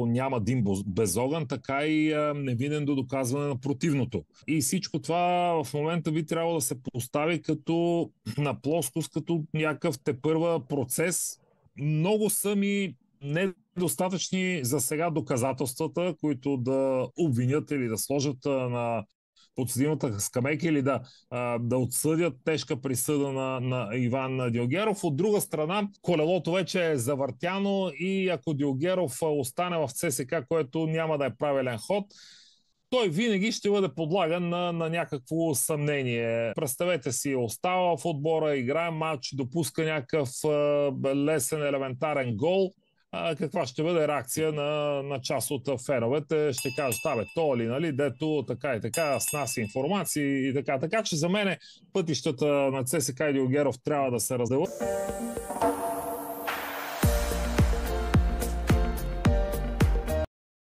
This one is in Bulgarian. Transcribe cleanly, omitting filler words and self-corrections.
няма дим без огън, така и невинен до доказване на противното. И всичко това в момента би трябвало да се постави като на плоскост, като някакъв тепърва процес. Много са ми недостатъчни за сега доказателствата, които да обвинят или да сложат на подсъдимата скамейка или да отсъдят тежка присъда на Иван Дилгеров. От друга страна, колелото вече е завъртяно и ако Дилгеров остане в ЦСКА, което няма да е правилен ход, той винаги ще бъде подлаган на някакво съмнение. Представете си, остава в отбора, играе матч, допуска някакъв лесен, елементарен гол. Каква ще бъде реакция на част от феновете? Ще кажат, то ли, нали, дето така и така, с нас информации и така. Така че за мен пътищата на ЦСКА и Дилгеров трябва да се разделят.